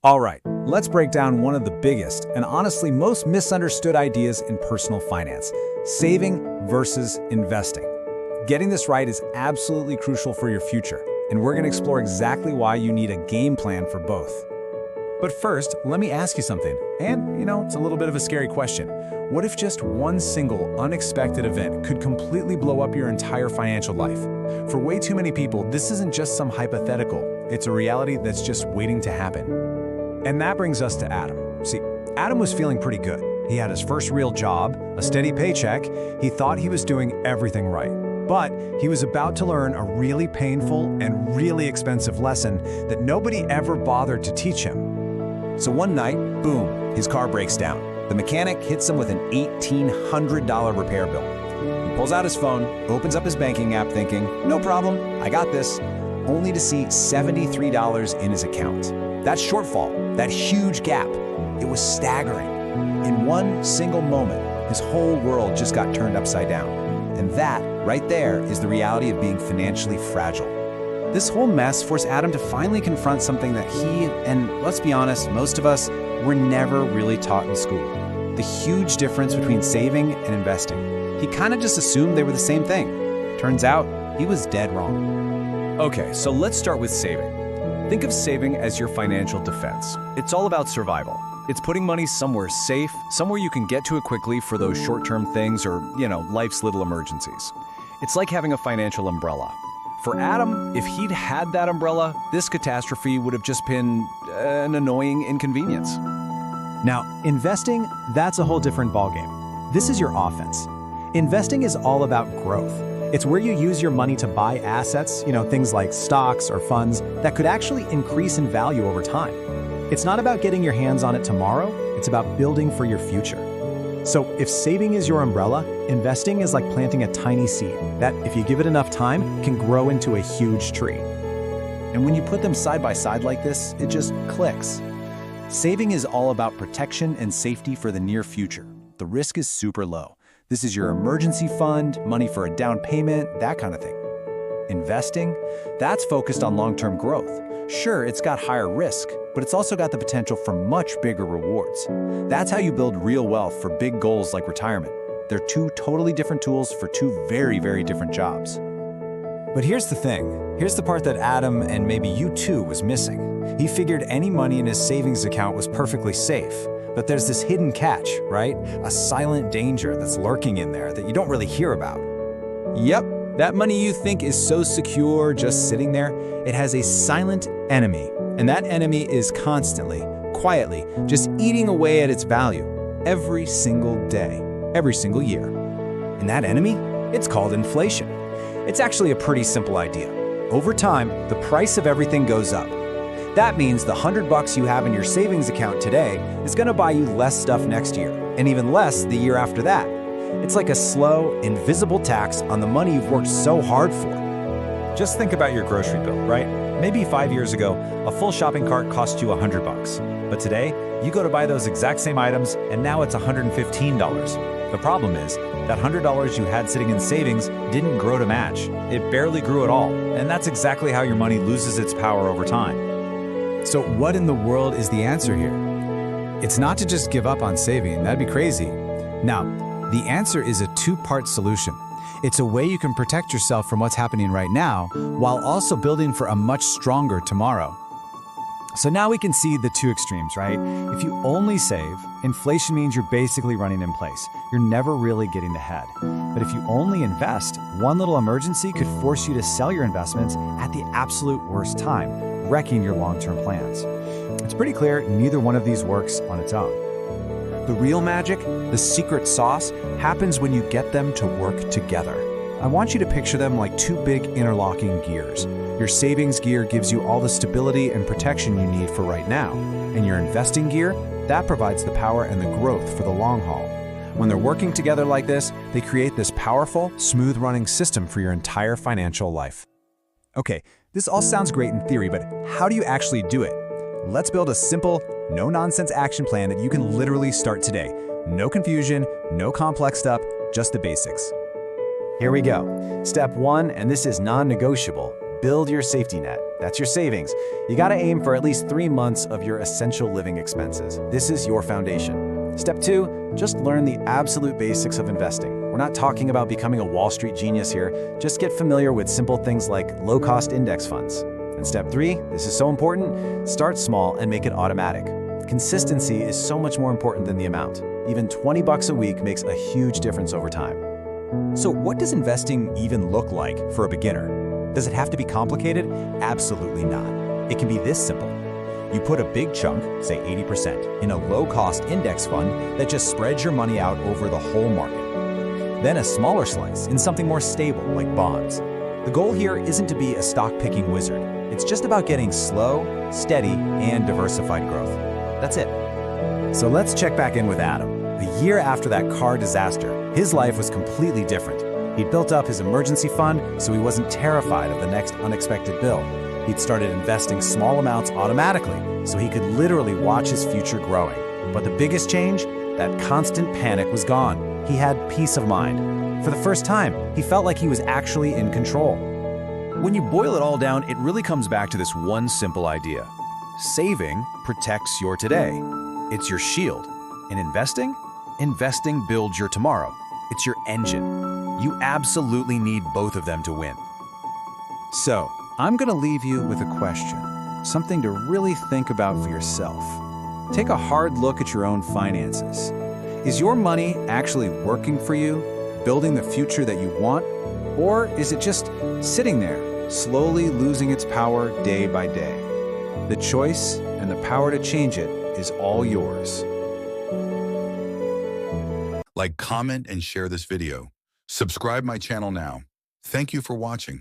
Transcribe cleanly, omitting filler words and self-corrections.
All right, let's break down one of the biggest and honestly most misunderstood ideas in personal finance: saving versus investing. Getting this right is absolutely crucial for your future, and we're going to explore exactly why you need a game plan for both. But first, let me ask you something, and it's a little bit of a scary question. What if just one single unexpected event could completely blow up your entire financial life? For way too many people, this isn't just some hypothetical, it's a reality that's just waiting to happen. And that brings us to Adam. See, Adam was feeling pretty good. He had his first real job, a steady paycheck. He thought he was doing everything right. But he was about to learn a really painful and really expensive lesson that nobody ever bothered to teach him. So one night, boom, his car breaks down. The mechanic hits him with an $1,800 repair bill. He pulls out his phone, opens up his banking app thinking, no problem, I got this, only to see $73 in his account. That shortfall, that huge gap, it was staggering. In one single moment, his whole world just got turned upside down. And that, right there, is the reality of being financially fragile. This whole mess forced Adam to finally confront something that he, and let's be honest, most of us, were never really taught in school: the huge difference between saving and investing. He kind of just assumed they were the same thing. Turns out, he was dead wrong. Okay, so let's start with saving. Think of saving as your financial defense. It's all about survival. It's putting money somewhere safe, somewhere you can get to it quickly for those short-term things or, life's little emergencies. It's like having a financial umbrella. For Adam, if he'd had that umbrella, this catastrophe would have just been an annoying inconvenience. Now, investing, that's a whole different ballgame. This is your offense. Investing is all about growth. It's where you use your money to buy assets, things like stocks or funds that could actually increase in value over time. It's not about getting your hands on it tomorrow, it's about building for your future. So if saving is your umbrella, investing is like planting a tiny seed that, if you give it enough time, can grow into a huge tree. And when you put them side by side like this, it just clicks. Saving is all about protection and safety for the near future. The risk is super low. This is your emergency fund, money for a down payment, that kind of thing. Investing, that's focused on long-term growth. Sure, it's got higher risk, but it's also got the potential for much bigger rewards. That's how you build real wealth for big goals like retirement. They're two totally different tools for two very, very different jobs. But here's the thing. Here's the part that Adam, and maybe you too, was missing. He figured any money in his savings account was perfectly safe. But there's this hidden catch, right? A silent danger that's lurking in there that you don't really hear about. Yep, that money you think is so secure just sitting there, it has a silent enemy. And that enemy is constantly, quietly, just eating away at its value every single day, every single year. And that enemy? It's called inflation. It's actually a pretty simple idea. Over time, the price of everything goes up. That means the $100 you have in your savings account today is going to buy you less stuff next year, and even less the year after that. It's like a slow, invisible tax on the money you've worked so hard for. Just think about your grocery bill, right? Maybe 5 years ago, a full shopping cart cost you $100. But today, you go to buy those exact same items, and now it's $115. The problem is, that $100 you had sitting in savings didn't grow to match. It barely grew at all, and that's exactly how your money loses its power over time. So what in the world is the answer here? It's not to just give up on saving, that'd be crazy. Now, the answer is a two-part solution. It's a way you can protect yourself from what's happening right now, while also building for a much stronger tomorrow. So now we can see the two extremes, right? If you only save, inflation means you're basically running in place. You're never really getting ahead. But if you only invest, one little emergency could force you to sell your investments at the absolute worst time, wrecking your long-term plans. It's pretty clear neither one of these works on its own. The real magic, the secret sauce, happens when you get them to work together. I want you to picture them like two big interlocking gears. Your savings gear gives you all the stability and protection you need for right now, and your investing gear, that provides the power and the growth for the long haul. When they're working together like this, they create this powerful, smooth-running system for your entire financial life. Okay, this all sounds great in theory, but how do you actually do it? Let's build a simple, no-nonsense action plan that you can literally start today. No confusion, no complex stuff, just the basics. Here we go. Step 1, and this is non-negotiable. build your safety net. That's your savings. You gotta aim for at least 3 months of your essential living expenses. This is your foundation. Step 2, just learn the absolute basics of investing. We're not talking about becoming a Wall Street genius here. Just get familiar with simple things like low-cost index funds. And step 3, this is so important, start small and make it automatic. Consistency is so much more important than the amount. Even $20 a week makes a huge difference over time. So what does investing even look like for a beginner? Does it have to be complicated? Absolutely not. It can be this simple. You put a big chunk, say 80%, in a low-cost index fund that just spreads your money out over the whole market. Then a smaller slice in something more stable, like bonds. The goal here isn't to be a stock-picking wizard. It's just about getting slow, steady, and diversified growth. That's it. So let's check back in with Adam. A year after that car disaster, his life was completely different. He'd built up his emergency fund so he wasn't terrified of the next unexpected bill. He'd started investing small amounts automatically so he could literally watch his future growing. But the biggest change? That constant panic was gone. He had peace of mind. For the first time, he felt like he was actually in control. When you boil it all down, it really comes back to this one simple idea. Saving protects your today. It's your shield. And investing? Investing builds your tomorrow. It's your engine. You absolutely need both of them to win. So, I'm gonna leave you with a question, something to really think about for yourself. Take a hard look at your own finances. Is your money actually working for you, building the future that you want? Or is it just sitting there, slowly losing its power day by day? The choice and the power to change it is all yours. Like, comment, and share this video. Subscribe my channel now. Thank you for watching.